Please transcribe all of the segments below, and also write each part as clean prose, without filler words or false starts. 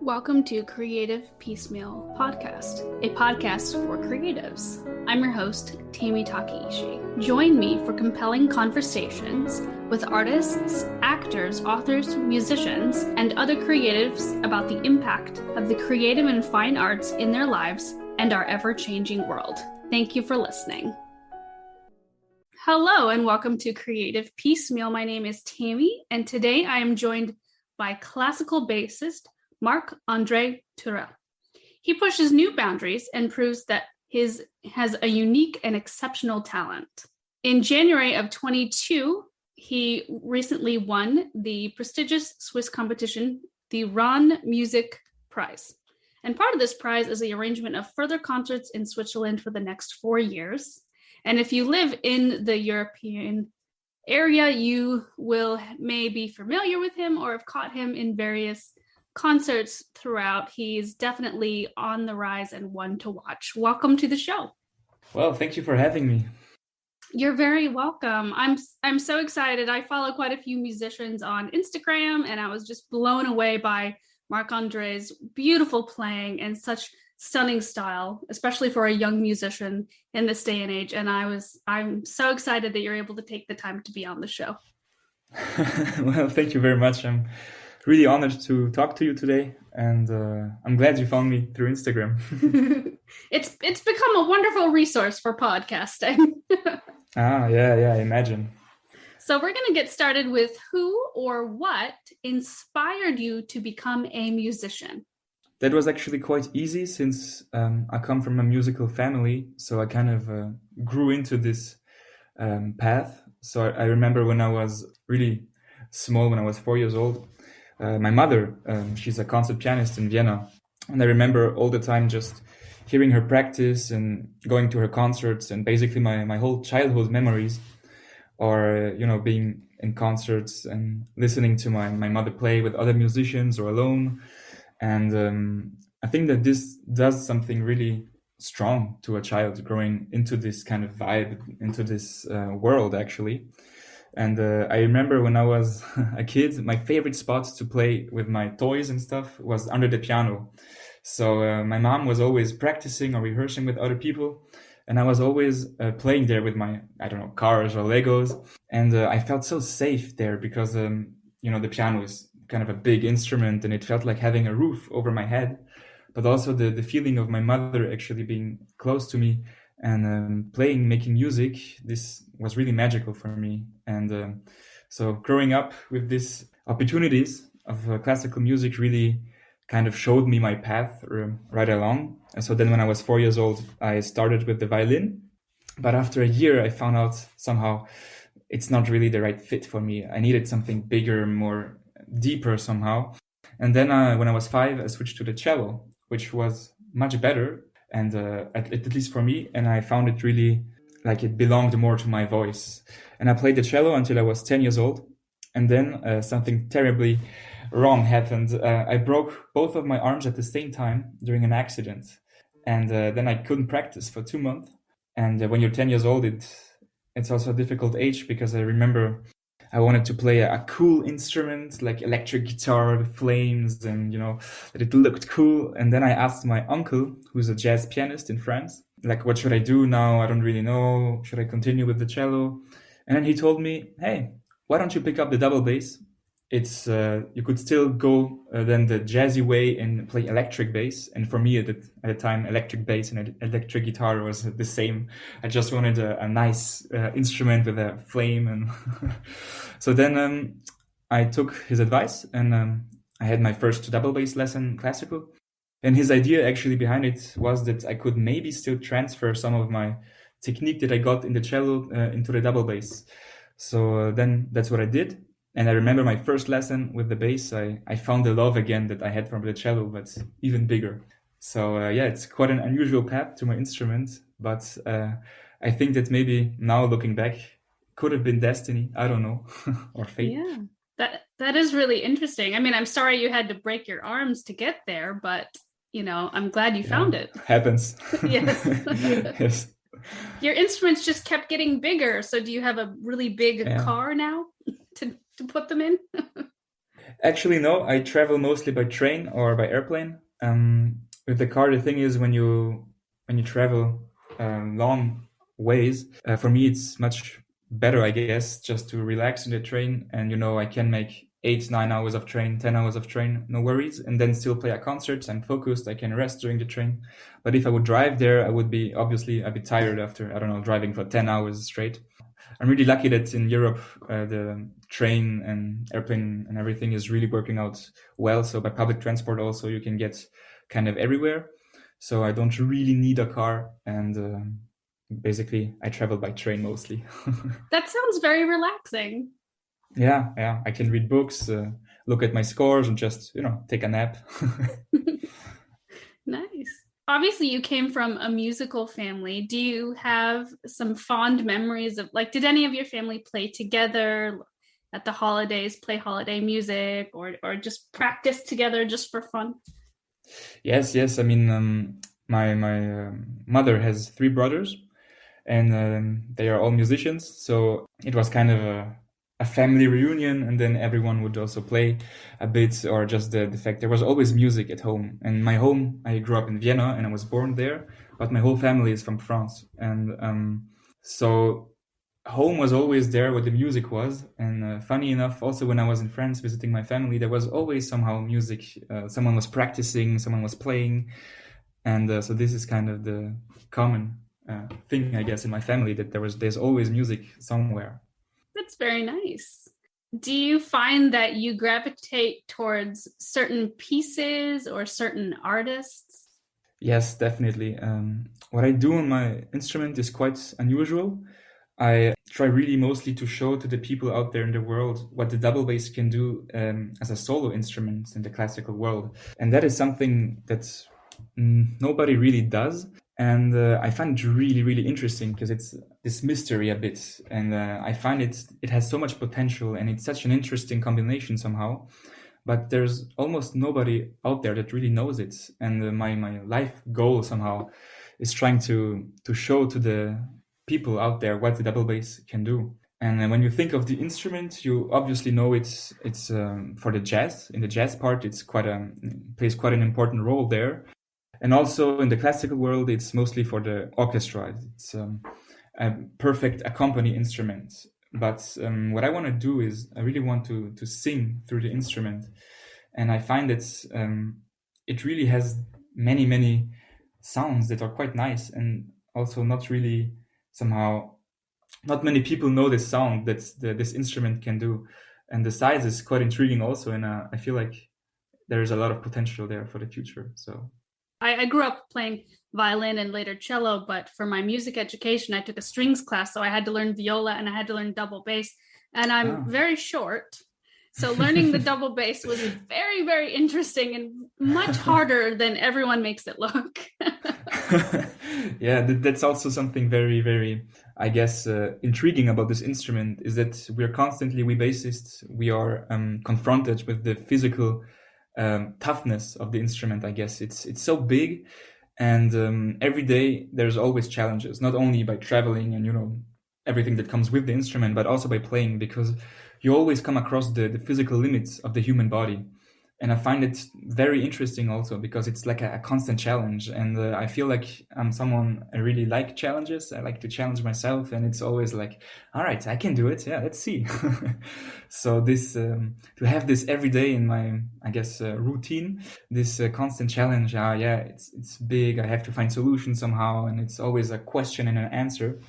Welcome to Creative Piecemeal Podcast, a podcast for creatives. I'm your host, Tammy Takeishi. Join me for compelling conversations with artists, actors, authors, musicians, and other creatives about the impact of the creative and fine arts in their lives and our ever-changing world. Thank you for listening. Hello, and welcome to Creative Piecemeal. My name is Tammy, and today I am joined by classical bassist Marc-André Teruel. He pushes new boundaries and proves that his has a unique and exceptional talent. In January of 2022, he recently won the prestigious Swiss competition, the Rahn Musikpreis. And part of this prize is the arrangement of further concerts in Switzerland for the next 4 years. And if you live in the European area, you may be familiar with him or have caught him in various concerts throughout. He's definitely on the rise and one to watch. Welcome to the show. Well, thank you for having me. You're very welcome. I'm so excited. I follow quite a few musicians on Instagram, and I was just blown away by Marc-André's beautiful playing and such stunning style, especially for a young musician in this day and age. And I'm so excited that you're able to take the time to be on the show. Well, thank you very much. I'm really honored to talk to you today, and I'm glad you found me through Instagram. It's become a wonderful resource for podcasting. Yeah, I imagine. So we're going to get started with who or what inspired you to become a musician? That was actually quite easy since I come from a musical family, so I kind of grew into this path. So I remember when I was really small, when I was 4 years old, my mother, she's a concert pianist in Vienna. And I remember all the time just hearing her practice and going to her concerts, and basically my whole childhood memories are, being in concerts and listening to my mother play with other musicians or alone. And I think that this does something really strong to a child growing into this kind of vibe, into this world, actually. And I remember when I was a kid, my favorite spot to play with my toys and stuff was under the piano. So my mom was always practicing or rehearsing with other people, and I was always playing there with my, cars or Legos. And I felt so safe there because, the piano is kind of a big instrument, and it felt like having a roof over my head. But also the feeling of my mother actually being close to me and making music, this was really magical for me. And so growing up with these opportunities of classical music really kind of showed me my path right along. And so then when I was 4 years old, I started with the violin. But after a year, I found out somehow it's not really the right fit for me. I needed something bigger, more deeper somehow. And then when I was 5, I switched to the cello, which was much better. And at least for me, and I found it really like it belonged more to my voice. And I played the cello until I was 10 years old. And then something terribly wrong happened. I broke both of my arms at the same time during an accident. And then I couldn't practice for 2 months. And when you're 10 years old, it's also a difficult age, because I remember I wanted to play a cool instrument, like electric guitar with flames, and, that it looked cool. And then I asked my uncle, who's a jazz pianist in France, like, what should I do now? I don't really know. Should I continue with the cello? And then he told me, hey, why don't you pick up the double bass? It's you could still go then the jazzy way and play electric bass. And for me at the time, electric bass and electric guitar was the same. I just wanted a nice instrument with a flame. And so then I took his advice, and I had my first double bass lesson, classical. And his idea actually behind it was that I could maybe still transfer some of my technique that I got in the cello into the double bass. So then that's what I did. And I remember my first lesson with the bass, I found the love again that I had from the cello, but even bigger. So it's quite an unusual path to my instrument, but I think that maybe now looking back, could have been destiny, I don't know, or fate. Yeah, that is really interesting. I mean, I'm sorry you had to break your arms to get there, but, I'm glad you found it. Happens. Yes. Yes. Your instruments just kept getting bigger. So do you have a really big car now to put them in? Actually, no. I travel mostly by train or by airplane. With the car, the thing is when you travel long ways, for me it's much better, I guess, just to relax in the train, and I can make 8, 9 hours of train, 10 hours of train, no worries, and then still play a concert. I'm focused. I can rest during the train. But if I would drive there, I would be obviously a bit tired after, I don't know, driving for 10 hours straight. I'm really lucky that in Europe, the train and airplane and everything is really working out well. So by public transport also, you can get kind of everywhere. So I don't really need a car. And basically, I travel by train mostly. That sounds very relaxing. Yeah. I can read books, look at my scores, and just, take a nap. Nice. Obviously, you came from a musical family. Do you have some fond memories of, like, did any of your family play together at the holidays, play holiday music, or just practice together just for fun? Yes. I mean, my mother has 3 brothers, and they are all musicians. So it was kind of a family reunion, and then everyone would also play a bit, or just the fact there was always music at home. And my home, I grew up in Vienna and I was born there, but my whole family is from France. And so home was always there where the music was. And funny enough, also when I was in France visiting my family, there was always somehow music. Someone was practicing, someone was playing. And so this is kind of the common thing, I guess, in my family, that there's always music somewhere. That's very nice. Do you find that you gravitate towards certain pieces or certain artists? Yes, definitely. What I do on my instrument is quite unusual. I try really mostly to show to the people out there in the world what the double bass can do as a solo instrument in the classical world. And that is something that nobody really does. And I find it really, really interesting because it's this mystery a bit. And I find it has so much potential, and it's such an interesting combination somehow. But there's almost nobody out there that really knows it. And my life goal somehow is trying to show to the people out there what the double bass can do. And when you think of the instrument, you obviously know it's for the jazz. In the jazz part, it's plays quite an important role there. And also in the classical world, it's mostly for the orchestra. It's a perfect accompany instrument. But what I want to do is I really want to sing through the instrument. And I find that it really has many, many sounds that are quite nice, and also not really somehow, not many people know this sound that this instrument can do. And the size is quite intriguing also. And I feel like there's a lot of potential there for the future. So I grew up playing violin and later cello, but for my music education, I took a strings class. So I had to learn viola and I had to learn double bass. And I'm very short. So learning the double bass was very, very interesting and much harder than everyone makes it look. Yeah, that's also something very, very, I guess, intriguing about this instrument, is that we bassists, we are confronted with the physical toughness of the instrument. I guess it's so big, and every day there's always challenges, not only by traveling and everything that comes with the instrument, but also by playing, because you always come across the physical limits of the human body. And I find it very interesting also because it's like a constant challenge. And I feel like I'm someone, I really like challenges. I like to challenge myself. And it's always like, all right, I can do it. Yeah, let's see. So this, to have this every day in my, I guess, routine, this constant challenge, it's big. I have to find solutions somehow. And it's always a question and an answer.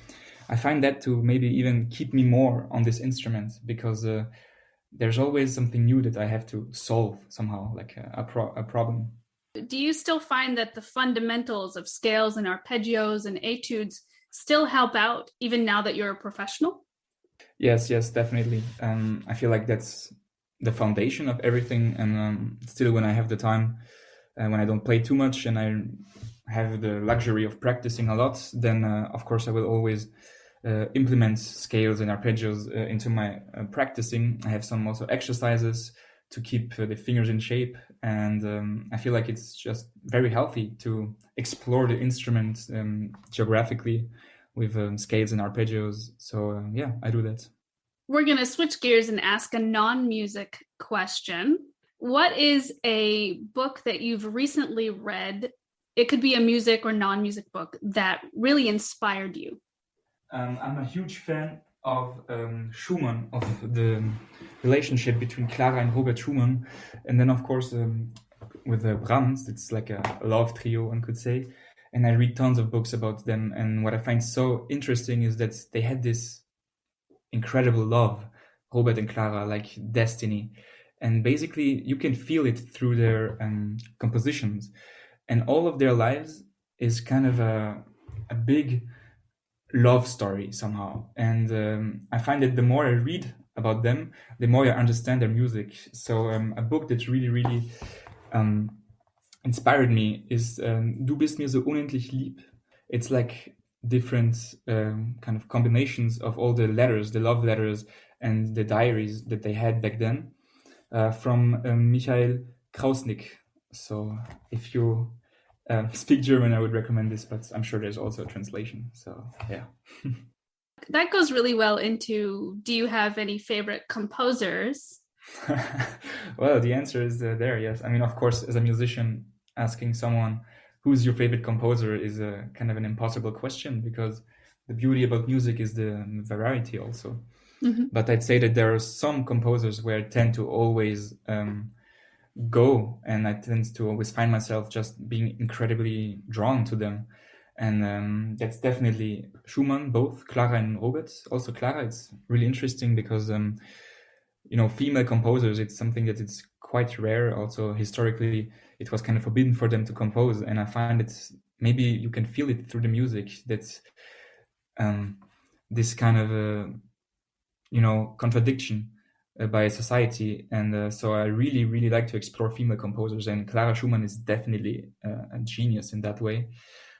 I find that to maybe even keep me more on this instrument, because there's always something new that I have to solve somehow, like a problem. Do you still find that the fundamentals of scales and arpeggios and etudes still help out even now that you're a professional? Yes, definitely. I feel like that's the foundation of everything. And still, when I have the time, when I don't play too much and I have the luxury of practicing a lot, then of course I will always implement scales and arpeggios into my practicing. I have some also exercises to keep the fingers in shape, and I feel like it's just very healthy to explore the instrument geographically with scales and arpeggios. So I do that. We're going to switch gears and ask a non-music question. What is a book that you've recently read? It could be a music or non-music book that really inspired you. I'm a huge fan of Schumann, of the relationship between Clara and Robert Schumann. And then, of course, with Brahms, it's like a love trio, one could say. And I read tons of books about them. And what I find so interesting is that they had this incredible love, Robert and Clara, like destiny. And basically, you can feel it through their compositions. And all of their lives is kind of a big love story somehow. And I find that the more I read about them, the more I understand their music. So a book that really, really inspired me is Du bist mir so unendlich lieb. It's like different kind of combinations of all the letters, the love letters and the diaries that they had back then from Michael Krausnick. So if you speak German, I would recommend this, but I'm sure there's also a translation. So yeah. That goes really well into, do you have any favorite composers? Well, the answer is there, yes. I mean, of course, as a musician, asking someone who's your favorite composer is a kind of an impossible question, because the beauty about music is the variety also. Mm-hmm. But I'd say that there are some composers where I tend to always go, and I tend to always find myself just being incredibly drawn to them. And that's definitely Schumann, both Clara and Robert. Also Clara, it's really interesting because, female composers, it's something that it's quite rare. Also historically, it was kind of forbidden for them to compose. And I find it's, maybe you can feel it through the music, that's this kind of, contradiction by society. And so I really, really like to explore female composers. And Clara Schumann is definitely a genius in that way.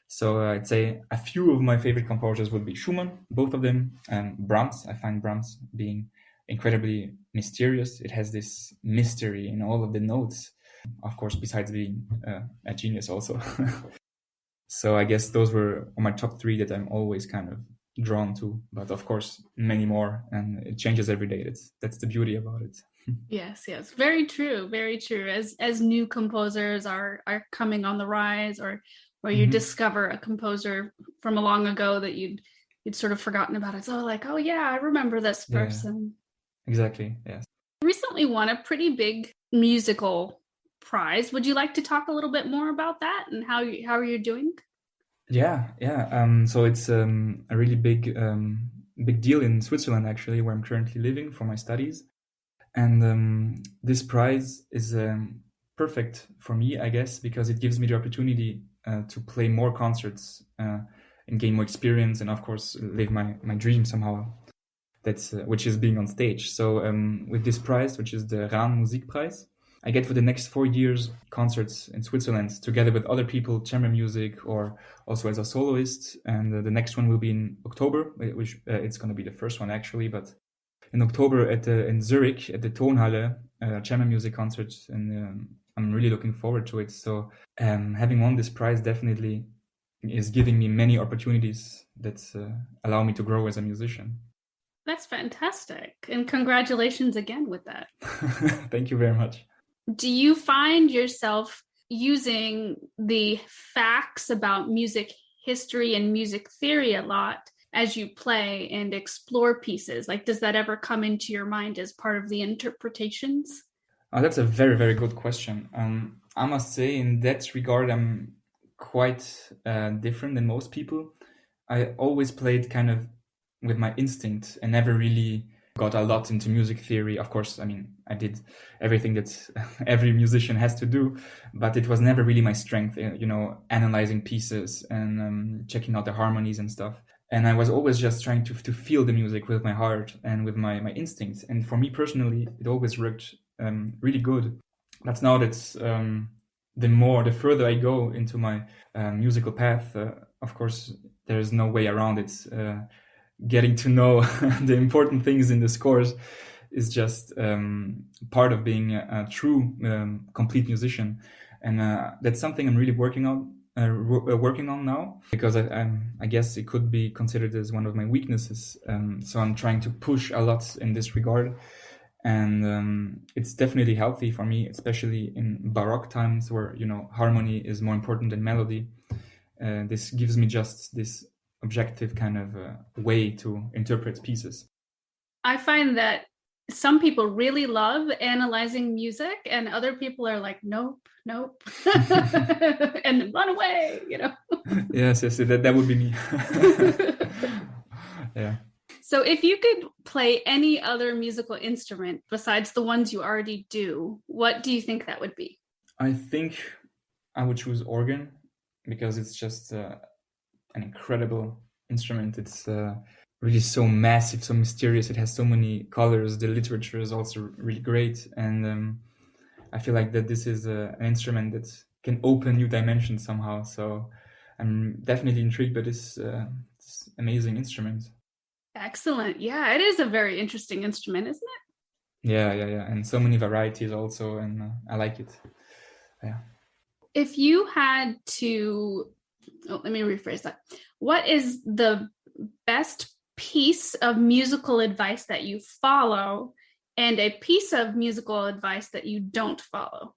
So I'd say a few of my favorite composers would be Schumann, both of them, and Brahms. I find Brahms being incredibly mysterious. It has this mystery in all of the notes, of course, besides being a genius also. So I guess those were my top three that I'm always kind of drawn to, but of course many more, and it changes every day. That's the beauty about it. Yes, very true, very true. As new composers are coming on the rise, or you mm-hmm. discover a composer from a long ago that you'd sort of forgotten about. It's oh yeah, I remember this person. Yeah, exactly. Yes. You recently won a pretty big musical prize. Would you like to talk a little bit more about that and how are you doing? Yeah. So it's a really big deal in Switzerland, actually, where I'm currently living for my studies. And this prize is perfect for me, I guess, because it gives me the opportunity to play more concerts and gain more experience, and of course live my dream somehow. That's which is being on stage. So with this prize, which is the Rahn Musikpreis, I get for the next 4 years concerts in Switzerland together with other people, chamber music, or also as a soloist. And the next one will be in October, which it's going to be the first one actually, but in October in Zurich at the Tonhalle, chamber music concert, and I'm really looking forward to it. So having won this prize definitely is giving me many opportunities that allow me to grow as a musician. That's fantastic. And congratulations again with that. Thank you very much. Do you find yourself using the facts about music history and music theory a lot as you play and explore pieces? Like, does that ever come into your mind as part of the interpretations? Oh, that's a very, very good question. I must say in that regard, I'm quite different than most people. I always played kind of with my instinct and never really got a lot into music theory. Of course, I mean, I did everything that every musician has to do, but it was never really my strength, analyzing pieces and checking out the harmonies and stuff. And I was always just trying to feel the music with my heart and with my instincts. And for me personally, it always worked really good. But now that's the further I go into my musical path, of course, there's no way around it. Getting to know the important things in the scores is just part of being a true complete musician, and that's something I'm really working on working on now, because I guess it could be considered as one of my weaknesses. So I'm trying to push a lot in this regard, and it's definitely healthy for me, especially in Baroque times where harmony is more important than melody. This gives me just this objective kind of way to interpret pieces. I find that some people really love analyzing music, and other people are like, nope, and run away, Yes, that would be me. Yeah. So if you could play any other musical instrument besides the ones you already do, what do you think that would be? I think I would choose organ, because it's just an incredible instrument. It's really so massive, so mysterious. It has so many colors. The literature is also really great, and I feel like that this is an instrument that can open new dimensions somehow. So I'm definitely intrigued by this amazing instrument. Excellent. Yeah, it is a very interesting instrument, isn't it? Yeah, and so many varieties also, and I like it. Yeah. If you had to, let me rephrase that. What is the best piece of musical advice that you follow, and a piece of musical advice that you don't follow?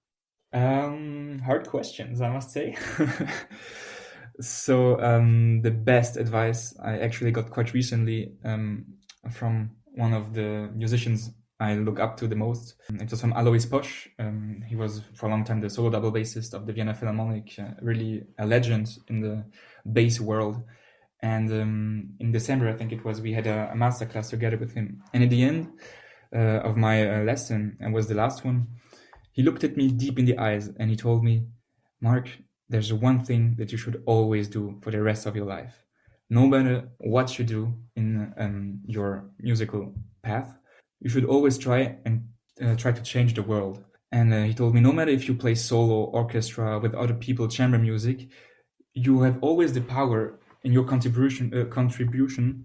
Hard questions, I must say. So the best advice I actually got quite recently from one of the musicians I look up to the most. It was from Alois Posch. He was for a long time the solo double bassist of the Vienna Philharmonic, really a legend in the bass world. And in December, I think it was, we had a masterclass together with him. And at the end of my lesson, and was the last one, he looked at me deep in the eyes and he told me, Mark, there's one thing that you should always do for the rest of your life. No matter what you do in your musical path, you should always try to change the world. And he told me, no matter if you play solo, orchestra, with other people, chamber music, you have always the power in your contribution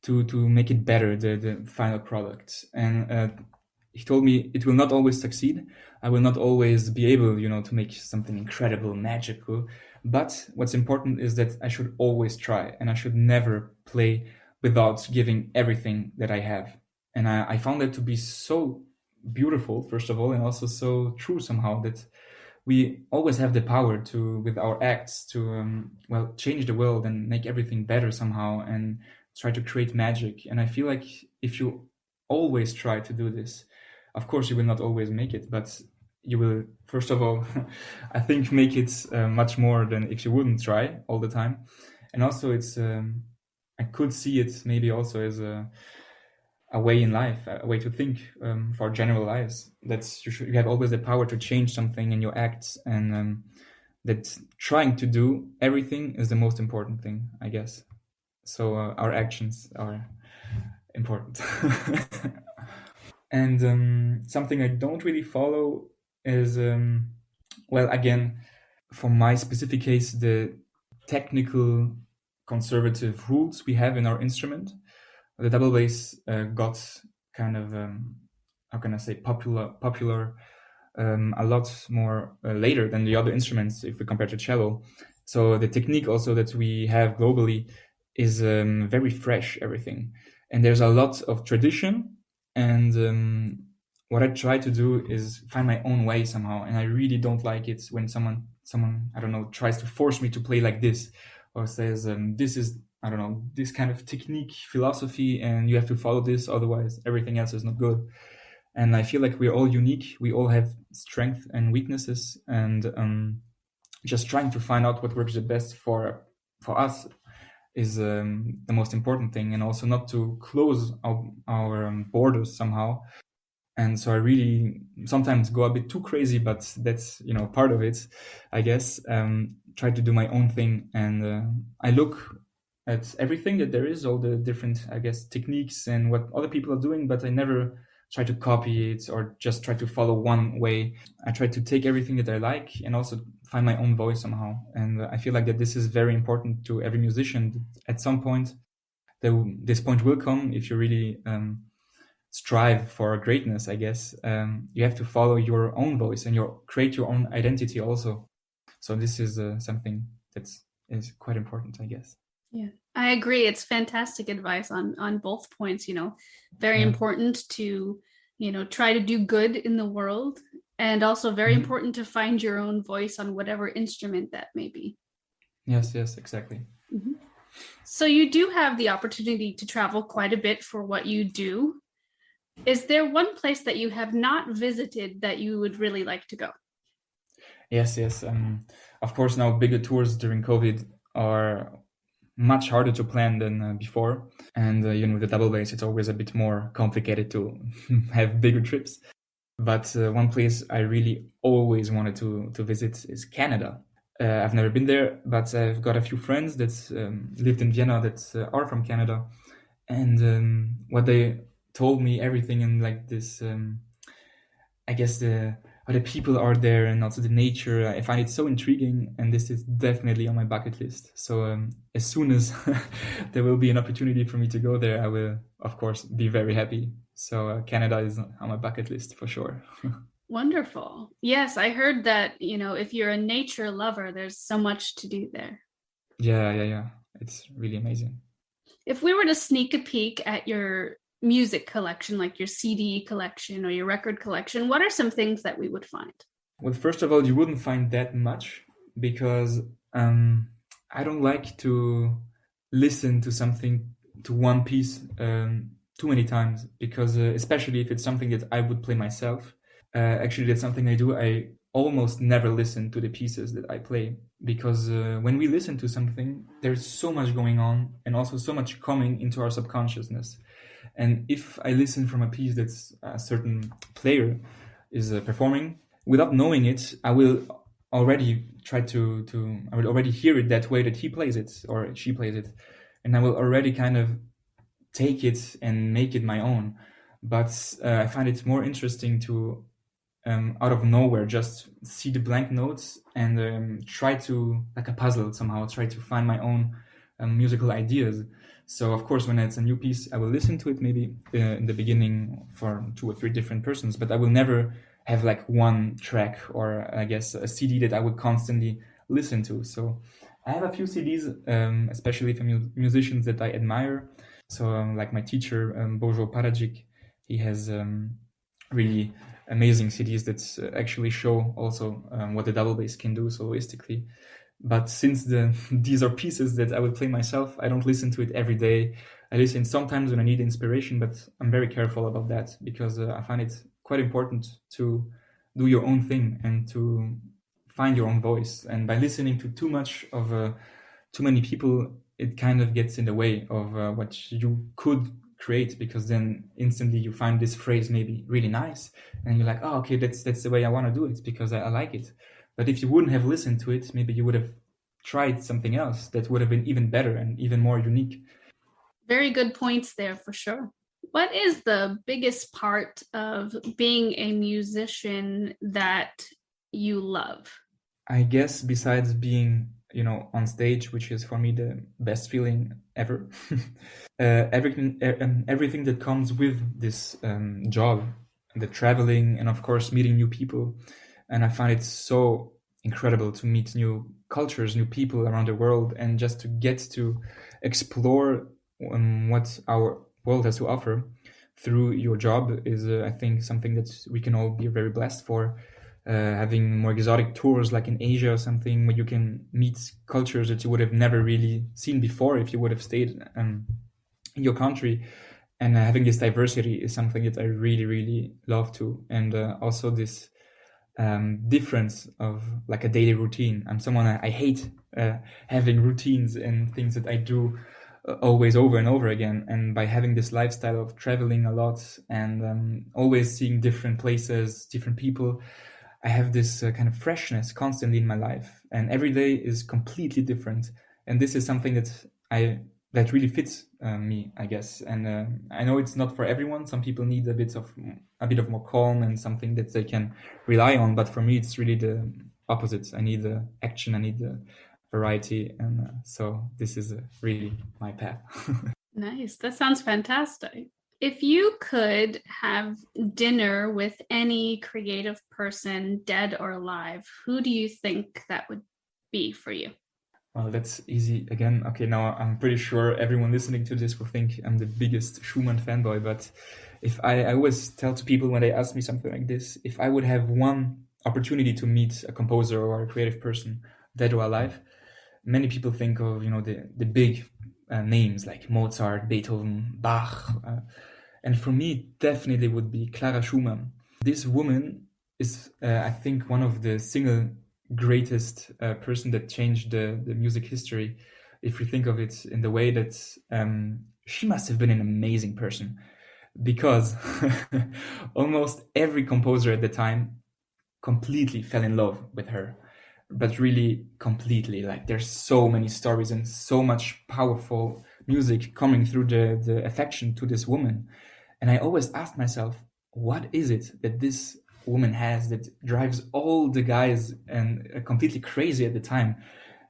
to make it better, the final product. And he told me it will not always succeed. I will not always be able, to make something incredible, magical. But what's important is that I should always try, and I should never play without giving everything that I have. And I found that to be so beautiful, first of all, and also so true somehow, that we always have the power to, with our acts, to change the world and make everything better somehow, and try to create magic. And I feel like if you always try to do this, of course you will not always make it, but you will, first of all, I think, make it much more than if you wouldn't try all the time. And also it's I could see it maybe also as a way in life, a way to think for general lives, that you have always the power to change something in your acts, and that trying to do everything is the most important thing, I guess. So our actions are important. And something I don't really follow is, again, for my specific case, the technical conservative rules we have in our instrument. The double bass got kind of, popular a lot more later than the other instruments if we compare to cello. So the technique also that we have globally is very fresh, everything. And there's a lot of tradition. And what I try to do is find my own way somehow. And I really don't like it when someone, I don't know, tries to force me to play like this, or says, this is, I don't know, this kind of technique, philosophy, and you have to follow this, otherwise everything else is not good. And I feel like we're all unique. We all have strengths and weaknesses, and just trying to find out what works the best for us is the most important thing, and also not to close our borders somehow. And so I really sometimes go a bit too crazy, but that's, part of it, I guess. Try to do my own thing, and I look at everything that there is, all the different, I guess, techniques and what other people are doing, but I never try to copy it or just try to follow one way. I try to take everything that I like and also find my own voice somehow. And I feel like that this is very important to every musician. At some point, this point will come if you really strive for greatness, I guess. You have to follow your own voice and create your own identity also. So this is something is quite important, I guess. Yeah, I agree. It's fantastic advice on both points, very important to, try to do good in the world, and also very important to find your own voice on whatever instrument that may be. Yes, exactly. Mm-hmm. So you do have the opportunity to travel quite a bit for what you do. Is there one place that you have not visited that you would really like to go? Yes. Of course, now bigger tours during COVID are much harder to plan than before. And, with the double bass, it's always a bit more complicated to have bigger trips. But one place I really always wanted to visit is Canada. I've never been there, but I've got a few friends that lived in Vienna that are from Canada. And what they told me, everything in like this, I guess how the people are there and also the nature, I find it so intriguing, and this is definitely on my bucket list. So as soon as there will be an opportunity for me to go there, I will, of course, be very happy. So Canada is on my bucket list for sure. Wonderful. Yes, I heard that, if you're a nature lover, there's so much to do there. Yeah. It's really amazing. If we were to sneak a peek at your music collection, like your CD collection or your record collection, what are some things that we would find? Well, first of all, you wouldn't find that much because I don't like to listen to one piece too many times, because especially if it's something that I would play myself. Actually, that's something I do. I almost never listen to the pieces that I play, because when we listen to something, there's so much going on and also so much coming into our subconsciousness. And if I listen from a piece that's a certain player is performing, without knowing it, I will already I will already hear it that way that he plays it or she plays it. And I will already kind of take it and make it my own. But I find it more interesting to, out of nowhere, just see the blank notes and try to, like a puzzle somehow, try to find my own musical ideas. So of course, when it's a new piece, I will listen to it maybe in the beginning for 2 or 3 different persons, but I will never have like one track or I guess a CD that I would constantly listen to. So I have a few CDs, especially from musicians that I admire. So like my teacher, Bojo Paradzic, he has really amazing CDs that actually show also what the double bass can do soloistically. But since these are pieces that I would play myself, I don't listen to it every day. I listen sometimes when I need inspiration, but I'm very careful about that, because I find it quite important to do your own thing and to find your own voice. And by listening to too much of too many people, it kind of gets in the way of what you could create, because then instantly you find this phrase maybe really nice and you're like, oh, okay, that's the way I want to do it because I like it. But if you wouldn't have listened to it, maybe you would have tried something else that would have been even better and even more unique. Very good points there for sure. What is the biggest part of being a musician that you love? I guess besides being, on stage, which is for me the best feeling ever, everything that comes with this job, the traveling, and of course meeting new people. And I find it so incredible to meet new cultures, new people around the world, and just to get to explore what our world has to offer through your job is, I think, something that we can all be very blessed for. Having more exotic tours like in Asia or something, where you can meet cultures that you would have never really seen before if you would have stayed in your country. And having this diversity is something that I really, really love too. And also this difference of like a daily routine. I'm someone, I hate having routines and things that I do always over and over again. And by having this lifestyle of traveling a lot and always seeing different places, different people, I have this kind of freshness constantly in my life, and every day is completely different. And this is something that really fits me, I guess. And I know it's not for everyone. Some people need a bit of more calm and something that they can rely on. But for me, it's really the opposite. I need the action. I need the variety, and so this is really my path. Nice. That sounds fantastic. If you could have dinner with any creative person, dead or alive, who do you think that would be for you? Well, that's easy again. Okay, now I'm pretty sure everyone listening to this will think I'm the biggest Schumann fanboy. But if I always tell to people when they ask me something like this, if I would have one opportunity to meet a composer or a creative person, dead or alive, many people think of the big names like Mozart, Beethoven, Bach, and for me, it definitely would be Clara Schumann. This woman is, I think, one of the single greatest person that changed the music history. If we think of it in the way that she must have been an amazing person, because almost every composer at the time completely fell in love with her, but really completely. Like there's so many stories and so much powerful music coming through the affection to this woman. And I always asked myself, what is it that this woman has that drives all the guys and completely crazy at the time?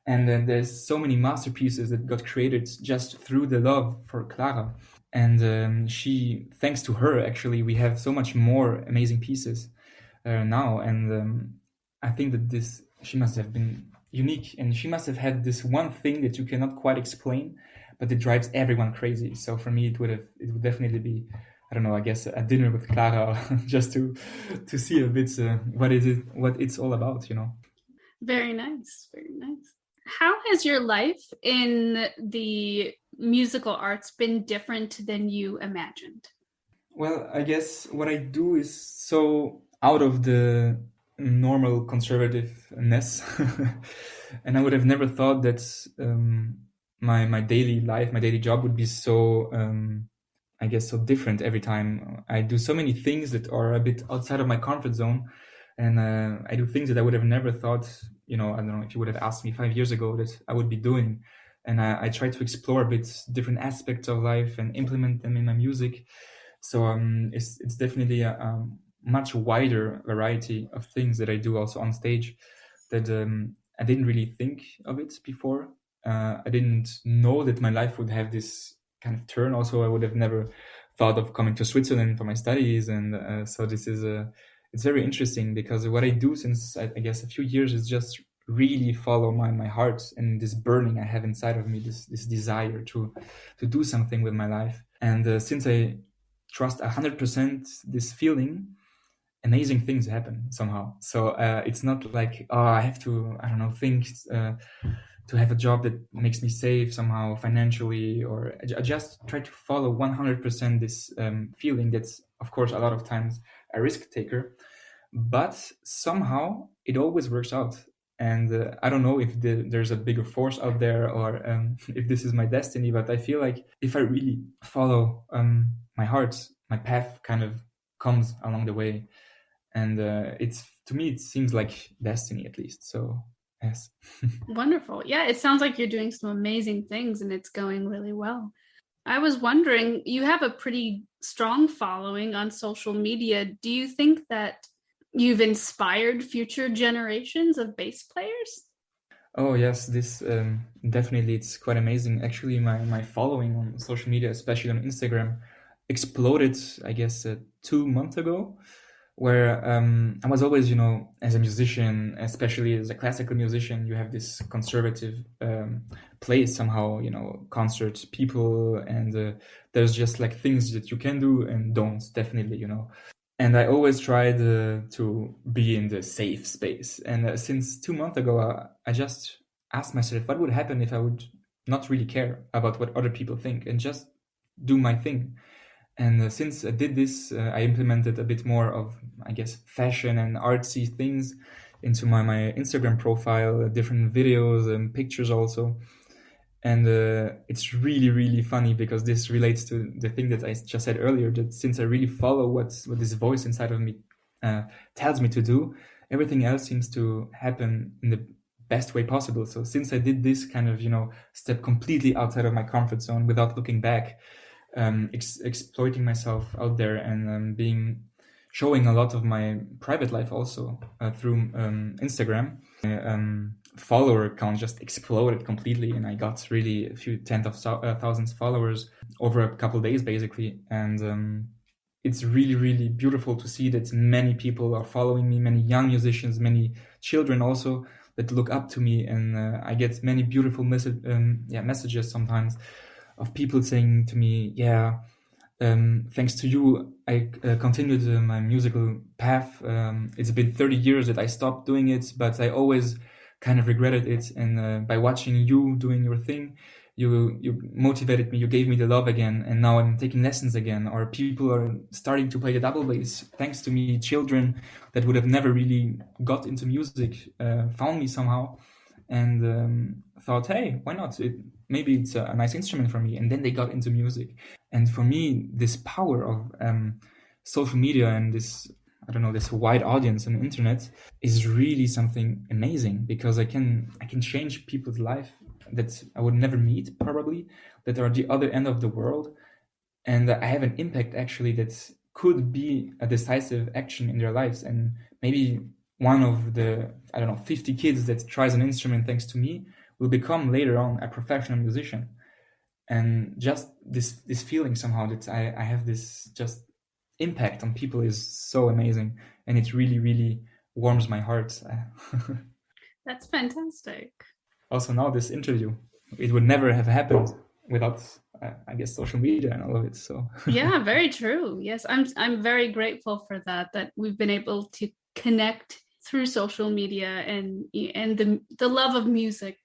And then there's so many masterpieces that got created just through the love for Clara. And thanks to her, actually, we have so much more amazing pieces now. And I think that she must have been unique, and she must have had this one thing that you cannot quite explain, but it drives everyone crazy. So for me, it would definitely be, I don't know, I guess a dinner with Clara, just to see a bit what it's all about, Very nice, very nice. How has your life in the musical arts been different than you imagined? Well, I guess what I do is so out of the normal conservativeness, and I would have never thought that my daily life, my daily job would be so I guess so different every time. I do so many things that are a bit outside of my comfort zone, and I do things that I would have never thought, I don't know, if you would have asked me 5 years ago, that I would be doing. And I try to explore a bit different aspects of life and implement them in my music. So it's definitely a much wider variety of things that I do also on stage that I didn't really think of it before. I didn't know that my life would have this kind of turn. Also, I would have never thought of coming to Switzerland for my studies. And so this is it's very interesting, because what I do since I guess a few years is just really follow my heart and this burning I have inside of me, this desire to do something with my life. And since I trust 100% this feeling, amazing things happen somehow. So it's not like, I have to, I don't know, think to have a job that makes me safe somehow financially, or I just try to follow 100% this feeling that's, of course, a lot of times a risk taker, but somehow it always works out. And I don't know if there's a bigger force out there, or if this is my destiny, but I feel like if I really follow my heart, my path kind of comes along the way. And to me, it seems like destiny, at least. So, yes. Wonderful. Yeah, it sounds like you're doing some amazing things and it's going really well. I was wondering, you have a pretty strong following on social media. Do you think that you've inspired future generations of bass players? Oh, yes, this definitely, it's quite amazing. Actually, my following on social media, especially on Instagram, exploded, I guess, 2 months ago, where I was always, as a musician, especially as a classical musician, you have this conservative place somehow, concert people, and there's just like things that you can do and don't, definitely. And I always tried to be in the safe space. And since 2 months ago, I just asked myself, what would happen if I would not really care about what other people think and just do my thing? And since I did this, I implemented a bit more of, I guess, fashion and artsy things into my Instagram profile, different videos and pictures also. And it's really, really funny, because this relates to the thing that I just said earlier, that since I really follow what this voice inside of me tells me to do, everything else seems to happen in the best way possible. So since I did this kind of, step completely outside of my comfort zone without looking back, exploiting myself out there, and showing a lot of my private life also through Instagram. Follower count just exploded completely, and I got really a few tens of thousands followers over a couple of days, basically. And it's really, really beautiful to see that many people are following me, many young musicians, many children also, that look up to me, and I get many beautiful messages sometimes of people saying to me, yeah, thanks to you, I continued my musical path. It's been 30 years that I stopped doing it, but I always kind of regretted it. And by watching you doing your thing, you motivated me, you gave me the love again, and now I'm taking lessons again. Or people are starting to play the double bass thanks to me. Children that would have never really got into music found me somehow and thought, hey, why not? Maybe it's a nice instrument for me. And then they got into music. And for me, this power of social media and this wide audience on the internet is really something amazing, because I can change people's life that I would never meet, probably, that are the other end of the world. And I have an impact actually that could be a decisive action in their lives. And maybe one of the, 50 kids that tries an instrument thanks to me will become later on a professional musician. And just this feeling somehow that I have this just impact on people is so amazing. And it really, really warms my heart. That's fantastic. Also now this interview, it would never have happened without, I guess, social media and all of it. So yeah, very true. Yes, I'm very grateful for that we've been able to connect through social media and the love of music.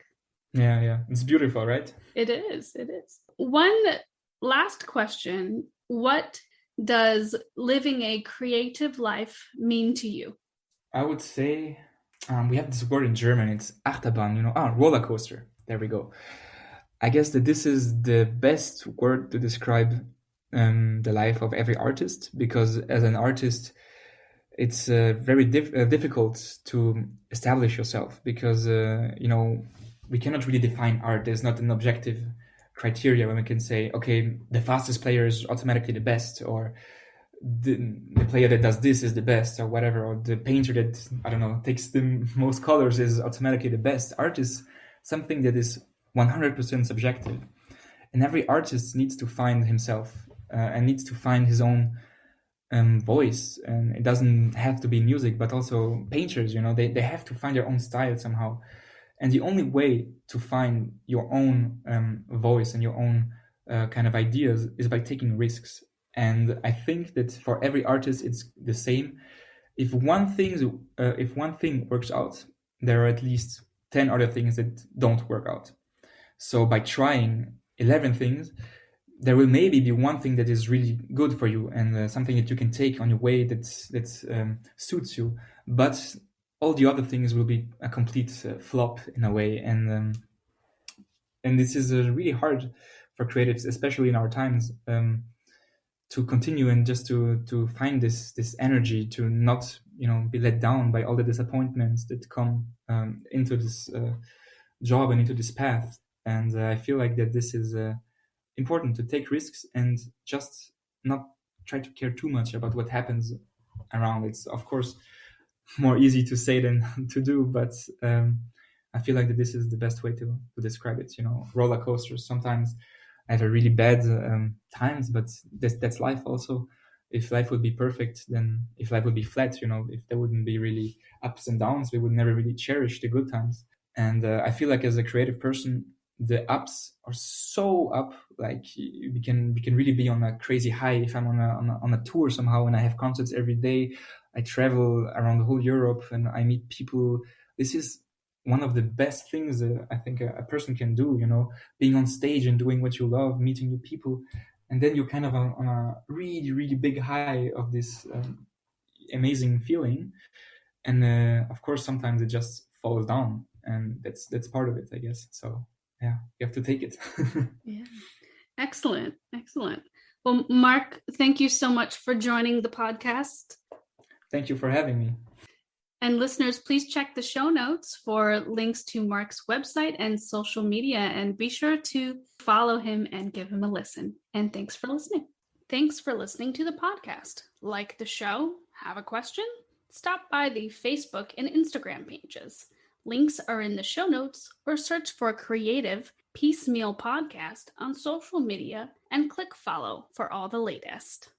Yeah, it's beautiful, right? It is. One last question: what does living a creative life mean to you? I would say we have this word in German. It's Achterbahn, roller coaster. There we go. I guess that this is the best word to describe the life of every artist, because as an artist, it's very difficult to establish yourself, because we cannot really define art. There's not an objective criteria when we can say, okay, the fastest player is automatically the best, or the player that does this is the best, or whatever, or the painter that takes the most colors is automatically the best. Art is something that is 100% subjective, and every artist needs to find himself and needs to find his own voice. And it doesn't have to be music, but also painters, they have to find their own style somehow. And the only way to find your own voice and your own kind of ideas is by taking risks. And I think that for every artist, it's the same. If one thing works out, there are at least 10 other things that don't work out. So by trying 11 things, there will maybe be one thing that is really good for you and something that you can take on your way that suits you. But all the other things will be a complete flop in a way. And this is really hard for creatives, especially in our times, to continue and just to find this energy to not be let down by all the disappointments that come into this job and into this path. And I feel like that this is important, to take risks and just not try to care too much about what happens around. It's of course more easy to say than to do, but I feel like that this is the best way to describe it. Roller coasters. Sometimes I have a really bad times, but that's life also. If life would be perfect, then if life would be flat, if there wouldn't be really ups and downs, we would never really cherish the good times. And I feel like as a creative person, the ups are so up, like we can really be on a crazy high. If I'm on a tour somehow and I have concerts every day, I travel around the whole Europe and I meet people. This is one of the best things I think a person can do, being on stage and doing what you love, meeting new people. And then you're kind of on a really, really big high of this amazing feeling. And of course, sometimes it just falls down, and that's part of it, I guess. So yeah, you have to take it. Yeah. Excellent. Well, Marc, thank you so much for joining the podcast. Thank you for having me. And listeners, please check the show notes for links to Marc's website and social media, and be sure to follow him and give him a listen. And thanks for listening. Thanks for listening to the podcast. Like the show? Have a question? Stop by the Facebook and Instagram pages. Links are in the show notes, or search for Creative Piecemeal Podcast on social media and click follow for all the latest.